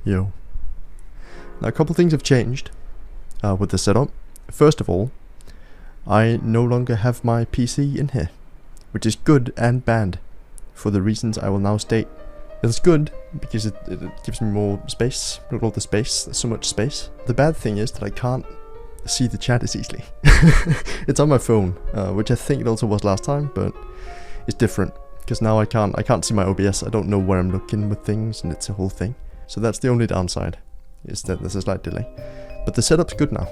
Yo. Now a couple things have changed with the setup. First of all, I no longer have my PC in here, which is good and bad, for the reasons I will now state. It's good because it gives me more space, not all the space, there's so much space. The bad thing is that I can't see the chat as easily. It's on my phone, which I think it also was last time, but it's different because now I can't see my OBS. I don't know where I'm looking with things, and it's a whole thing. So that's the only downside, is that there's a slight delay. But the setup's good now.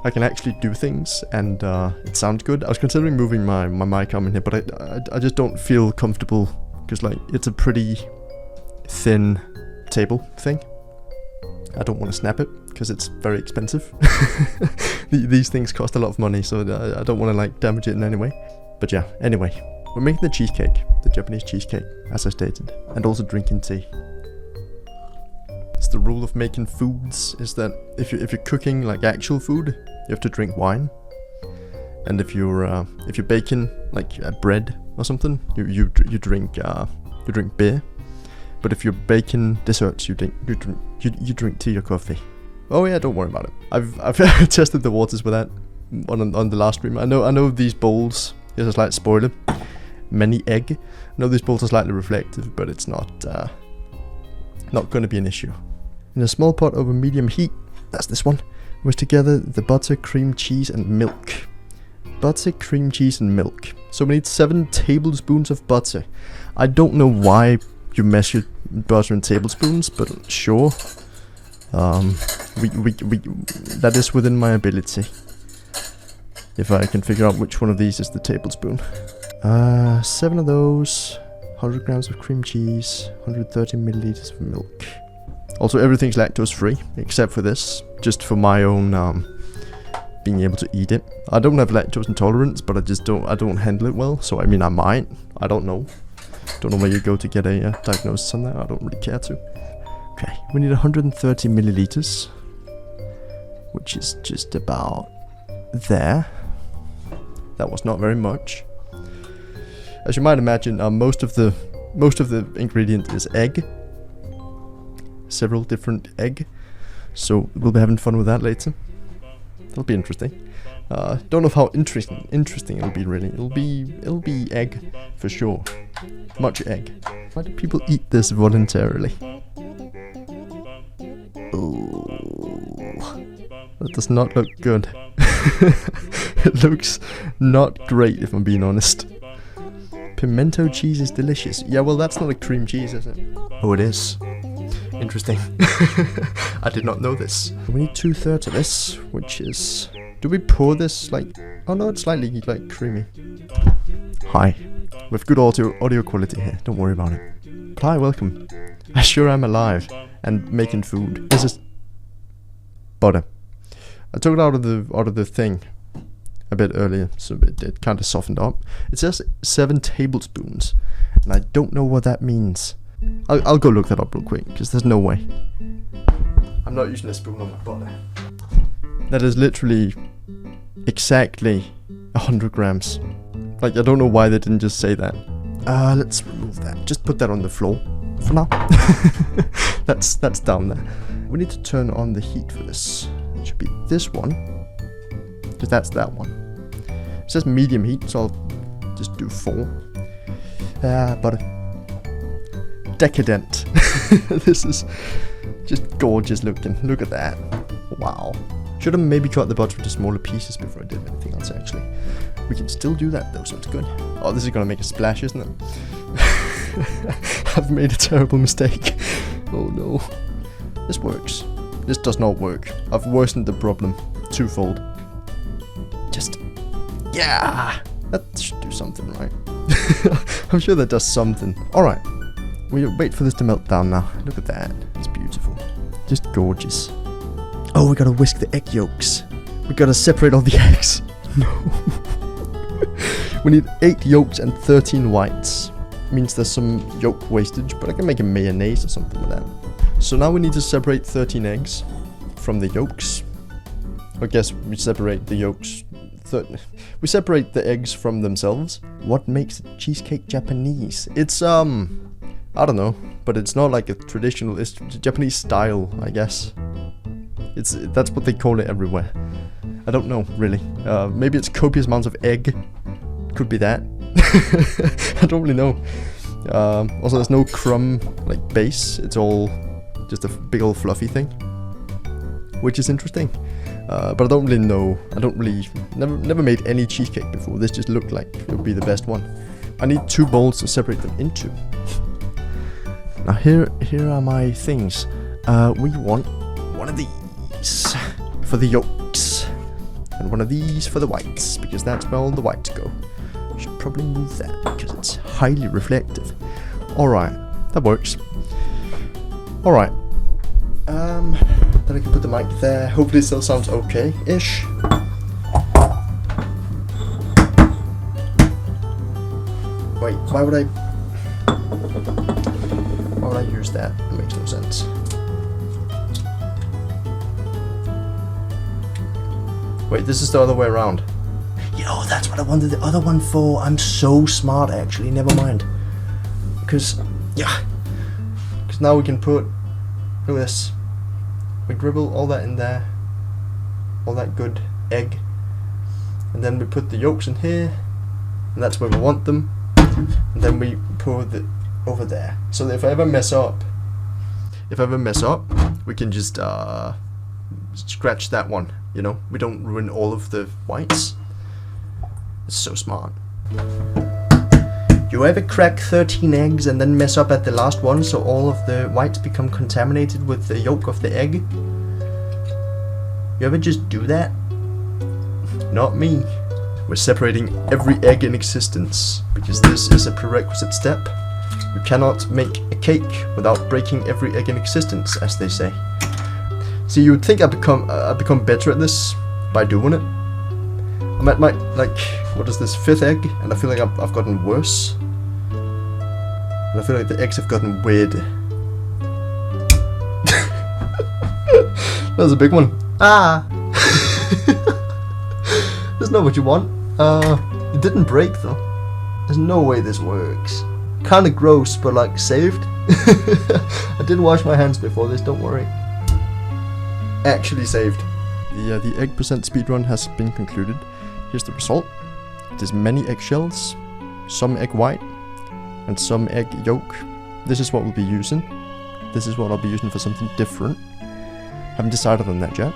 I can actually do things, and it sounds good. I was considering moving my mic arm in here, but I just don't feel comfortable because like it's a pretty thin table thing. I don't want to snap it because it's very expensive. These things cost a lot of money, so I don't want to like damage it in any way. But yeah, anyway, we're making the cheesecake, the Japanese cheesecake, as I stated, and also drinking tea. It's the rule of making foods is that if you're cooking like actual food, you have to drink wine, and if you're baking like bread or something, you drink beer. But if you're baking desserts, you drink tea or coffee. Oh yeah, don't worry about it. I've tested the waters with that on the last stream. I know these bowls. Here's a slight spoiler. Many egg. I know these bowls are slightly reflective, but it's not going to be an issue. In a small pot over medium heat, that's this one, whisk together the butter, cream cheese, and milk. Butter, cream cheese, and milk. So we need 7 tablespoons of butter. I don't know why you measure butter in tablespoons, but sure. That is within my ability. If I can figure out which one of these is the tablespoon. 7 of those, 100 grams of cream cheese, 130 milliliters of milk. Also, everything's lactose free, except for this, just for my own being able to eat it. I don't have lactose intolerance, but I don't handle it well, so I mean I might, I don't know. Don't know where you go to get a diagnosis on that, I don't really care to. Okay, we need 130 milliliters, which is just about there. That was not very much. As you might imagine, most of the ingredient is egg. Several different egg. So we'll be having fun with that later. That'll be interesting. Don't know how interesting it'll be really. It'll be egg for sure. Much egg. Why do people eat this voluntarily? Ooh, that does not look good. It looks not great if I'm being honest. Pimento cheese is delicious. Yeah, well that's not a cream cheese, is it? Oh, it is. Interesting. I did not know this. We need 2/3 of this, which is... Do we pour this like... Oh no, it's slightly like creamy. Hi. We have good audio quality here, don't worry about it. But hi, welcome. I sure am alive and making food. This is... butter. I took it out of the thing a bit earlier, so it kind of softened up. It says 7 tablespoons, and I don't know what that means. I'll go look that up real quick, because there's no way. I'm not using a spoon on my butter. That is literally exactly 100 grams. Like, I don't know why they didn't just say that. Let's remove that. Just put that on the floor for now. That's down there. We need to turn on the heat for this. It should be this one, because that's that one. It says medium heat, so I'll just do 4. Butter. Decadent. This is just gorgeous looking. Look at that. Wow. Should have maybe cut the butter into smaller pieces before I did anything else actually. We can still do that though, so it's good. Oh, this is gonna make a splash, isn't it? I've made a terrible mistake. Oh no. This works. This does not work. I've worsened the problem twofold. Just... yeah! That should do something, right? I'm sure that does something. Alright. We wait for this to melt down now. Look at that. It's beautiful. Just gorgeous. Oh, we gotta whisk the egg yolks. We gotta separate all the eggs. No. We need 8 yolks and 13 whites. Means there's some yolk wastage, but I can make a mayonnaise or something with that. So now we need to separate 13 eggs from the yolks. I guess we separate the yolks. We separate the eggs from themselves. What makes cheesecake Japanese? It's I don't know, but it's not like a traditional, it's Japanese style, I guess. That's what they call it everywhere. I don't know, really. Maybe it's copious amounts of egg. Could be that. I don't really know. Also, there's no crumb, like, base. It's all just a big old fluffy thing. Which is interesting. But I don't really know. Never made any cheesecake before. This just looked like it would be the best one. I need 2 bowls to separate them into. Now here are my things. We want one of these for the yolks. And one of these for the whites, because that's where all the whites go. Should probably move that, because it's highly reflective. Alright, that works. Alright. Then I can put the mic there. Hopefully it still sounds okay-ish. Wait, why would I use that? It makes no sense. Wait, this is the other way around. Yo, that's what I wanted the other one for. I'm so smart, actually. Never mind. Because now we can put... Look at this. We dribble all that in there. All that good egg. And then we put the yolks in here. And that's where we want them. And then we pour it over there. So that if I ever mess up, we can just scratch that one. You know, we don't ruin all of the whites. It's so smart. You ever crack 13 eggs and then mess up at the last one so all of the whites become contaminated with the yolk of the egg? You ever just do that? Not me. We're separating every egg in existence, because this is a prerequisite step. You cannot make a cake without breaking every egg in existence, as they say. See, you would think I'd become better at this by doing it. I'm at my, like, what is this, 5th egg, and I feel like I've gotten worse. And I feel like the eggs have gotten weird. That was a big one. Ah! That's not what you want. It didn't break though. There's no way this works. Kinda gross, but like, saved. I did wash my hands before this, don't worry. Actually saved. The egg percent speedrun has been concluded. Here's the result. It is many eggshells, some egg white, and some egg yolk. This is what we'll be using. This is what I'll be using for something different. Haven't decided on that yet.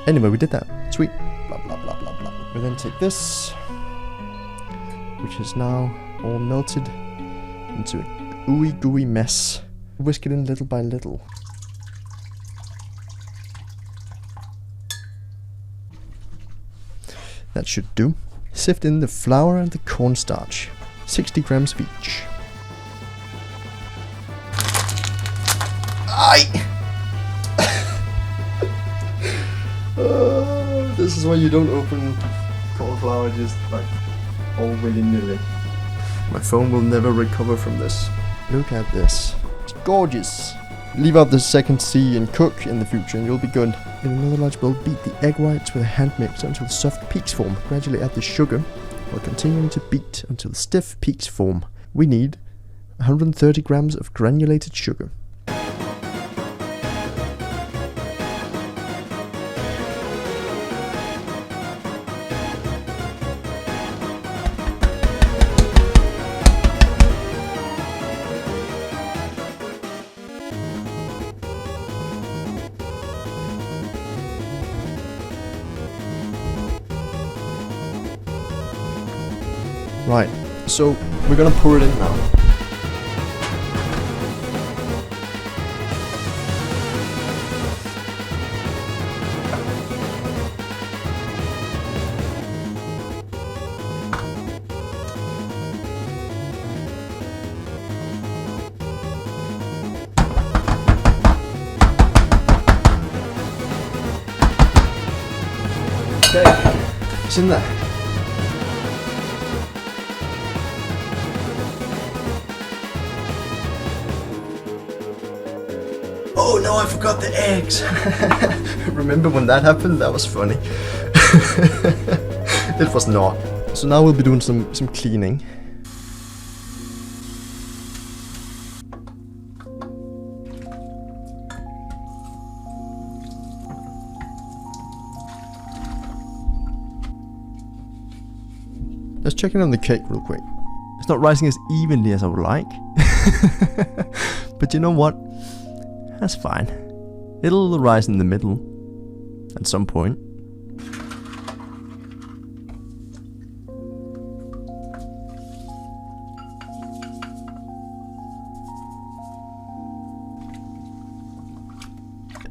Anyway, we did that. Sweet. Blah blah blah blah blah. We then take this, which is now all melted into a ooey gooey mess. Whisk it in little by little. That should do. Sift in the flour and the cornstarch. 60 grams of each. Aye! This is why you don't open cauliflower just like all willy-nilly. My phone will never recover from this. Look at this. It's gorgeous. Leave out the second C and cook in the future and you'll be good. In another large bowl, beat the egg whites with a hand mixer until soft peaks form. Gradually add the sugar while continuing to beat until stiff peaks form. We need 130 grams of granulated sugar. Right, so we're gonna pour it in now. Okay, it's in there. Oh no, I forgot the eggs! Remember when that happened? That was funny. It was not. So now we'll be doing some cleaning. Let's check in on the cake real quick. It's not rising as evenly as I would like. But you know what? That's fine. It'll rise in the middle at some point.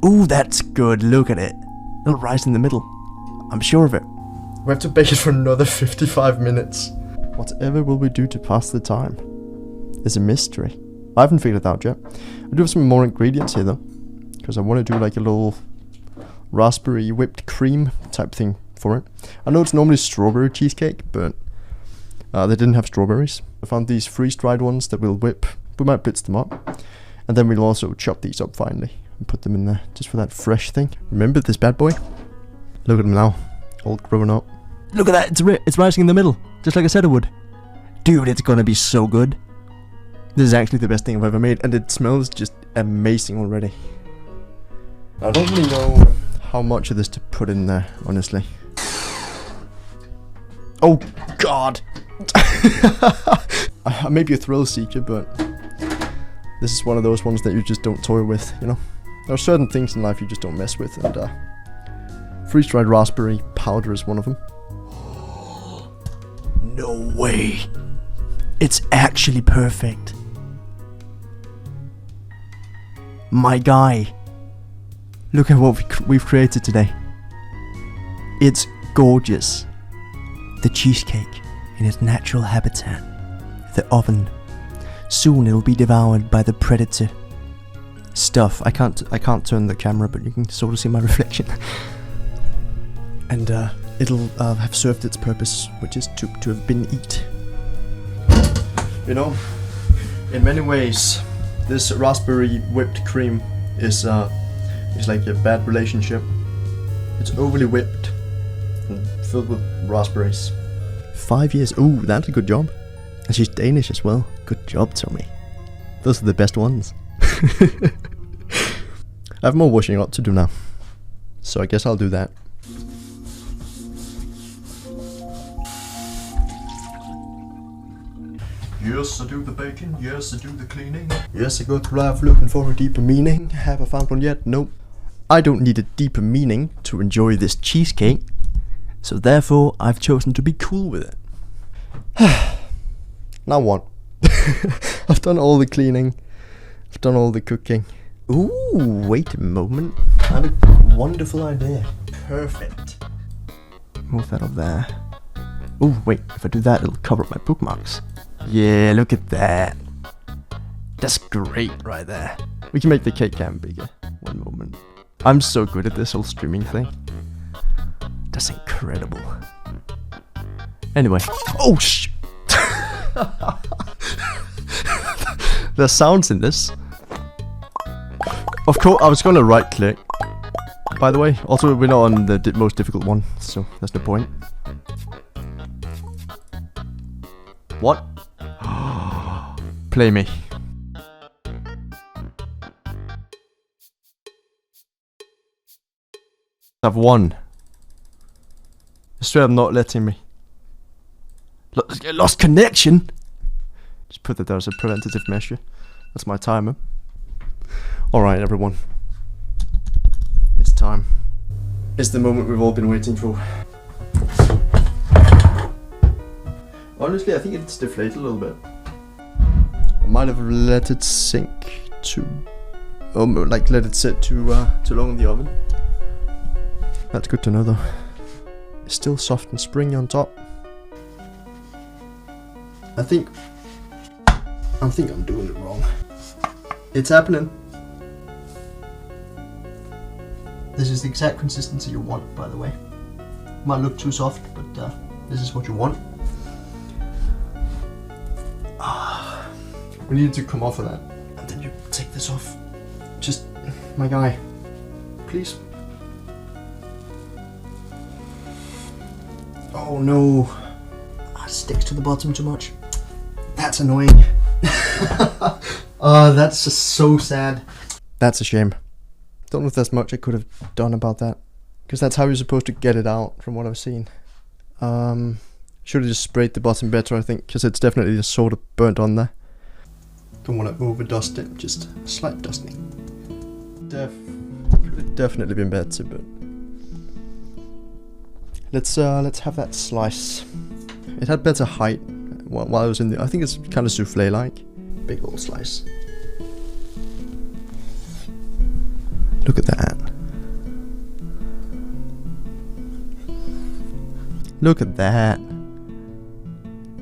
Ooh, that's good. Look at it. It'll rise in the middle. I'm sure of it. We have to bake it for another 55 minutes. Whatever will we do to pass the time? It's a mystery. I haven't figured it out yet. I do have some more ingredients here though, because I want to do like a little raspberry whipped cream type thing for it. I know it's normally strawberry cheesecake, but they didn't have strawberries. I found these freeze-dried ones that we'll whip. We might blitz them up. And then we'll also chop these up finally and put them in there just for that fresh thing. Remember this bad boy? Look at him now, all grown up. Look at that, it's rising in the middle, just like I said it would. Dude, it's gonna be so good. This is actually the best thing I've ever made, and it smells just amazing already. I don't really know how much of this to put in there, honestly. Oh god! I may be a thrill seeker, but this is one of those ones that you just don't toy with, you know? There are certain things in life you just don't mess with, and freeze-dried raspberry powder is one of them. No way! It's actually perfect. My guy. Look at what we've created today. It's gorgeous. The cheesecake in its natural habitat. The oven. Soon it'll be devoured by the predator. Stuff. I can't turn the camera, but you can sort of see my reflection. And it'll have served its purpose, which is to have been eat. You know, in many ways, this raspberry whipped cream is like a bad relationship. It's overly whipped and filled with raspberries. 5 years. Ooh, that's a good job. And she's Danish as well. Good job, Tommy. Those are the best ones. I have more washing up to do now, so I guess I'll do that. Yes, I do the baking. Yes, I do the cleaning. Yes, I go through life looking for a deeper meaning. Have I found one yet? Nope. I don't need a deeper meaning to enjoy this cheesecake, so therefore I've chosen to be cool with it. Now what? I've done all the cleaning. I've done all the cooking. Ooh, wait a moment. I have a wonderful idea. Perfect. Move that up there. Ooh, wait, if I do that, it'll cover up my bookmarks. Yeah, look at that. That's great right there. We can make the cake cam bigger. One moment. I'm so good at this whole streaming thing. That's incredible. Anyway. Oh, shh! There's sounds in this. Of course, I was going to right click. By the way, also we're not on the most difficult one, so that's no point. What? Play me. I've won. Straight up not letting me. Lost connection? Just put that there as a preventative measure. That's my timer. Alright everyone. It's time. It's the moment we've all been waiting for. Honestly, I think it's deflated a little bit. I might have let it sink to... like let it sit too long in the oven. That's good to know though. It's still soft and springy on top. I think I'm doing it wrong. It's happening. This is the exact consistency you want, by the way. Might look too soft, but this is what you want. We need to come off of that. And then you take this off. Just, my guy, please. Oh no. It sticks to the bottom too much. That's annoying. That's just so sad. That's a shame. Don't know if there's much I could have done about that. Because that's how you're supposed to get it out, from what I've seen. Should have just sprayed the bottom better, I think, because it's definitely just sort of burnt on there. Don't want to over dust it, just slight dusting. Could have definitely been better, but let's have that slice. It had better height while I was in the. I think it's kind of souffle-like. Big old slice. Look at that. Look at that.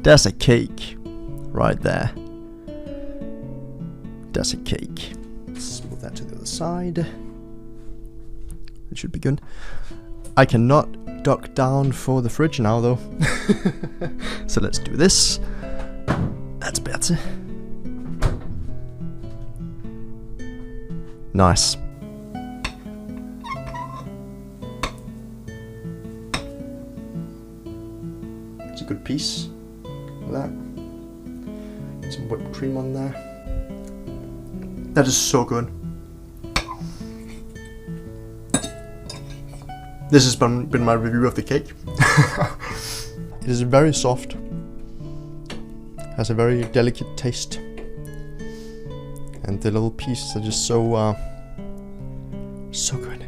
That's a cake. Right there. That's a cake. Let's move that to the other side. It should be good. I cannot duck down for the fridge now though. So let's do this. That's better. Nice. It's a good piece. Like that. Some whipped cream on there. That is so good. This has been my review of the cake. It is very soft. Has a very delicate taste. And the little pieces are just so so good.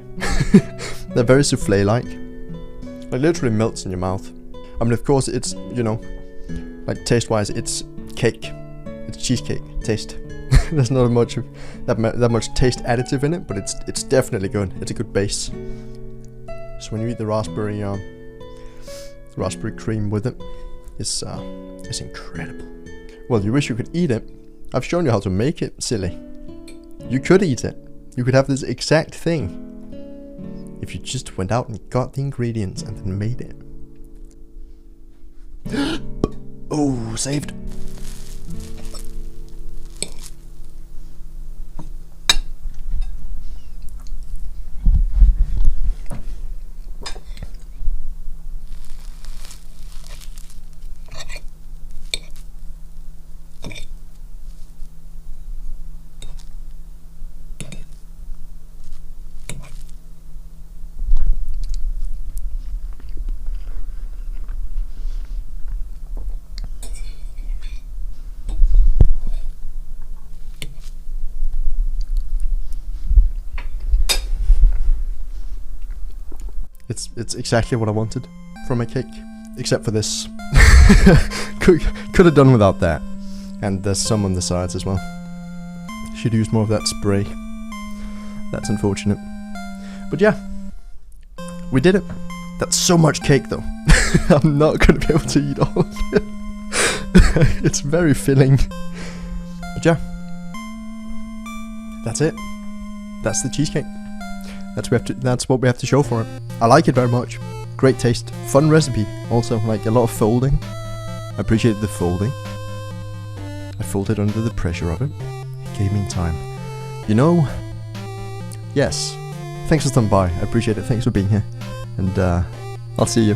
They're very souffle-like. It literally melts in your mouth. I mean, of course, it's, you know, like taste-wise, it's cake. It's cheesecake taste. There's not much of that much taste additive in it, but it's definitely good. It's a good base. So when you eat the raspberry cream with it, it's incredible. Well, you wish you could eat it. I've shown you how to make it, silly. You could eat it. You could have this exact thing if you just went out and got the ingredients and then made it. Oh, saved. It's exactly what I wanted from a cake, except for this. could have done without that. And there's some on the sides as well. Should use more of that spray. That's unfortunate. But yeah, we did it. That's so much cake though. I'm not going to be able to eat all of it. It's very filling. But yeah, that's it. That's the cheesecake. That's what we have to show for it. I like it very much. Great taste. Fun recipe. Also, like a lot of folding. I appreciated the folding. I folded under the pressure of it. Gaming time. You know, yes. Thanks for stopping by. I appreciate it. Thanks for being here. And I'll see you.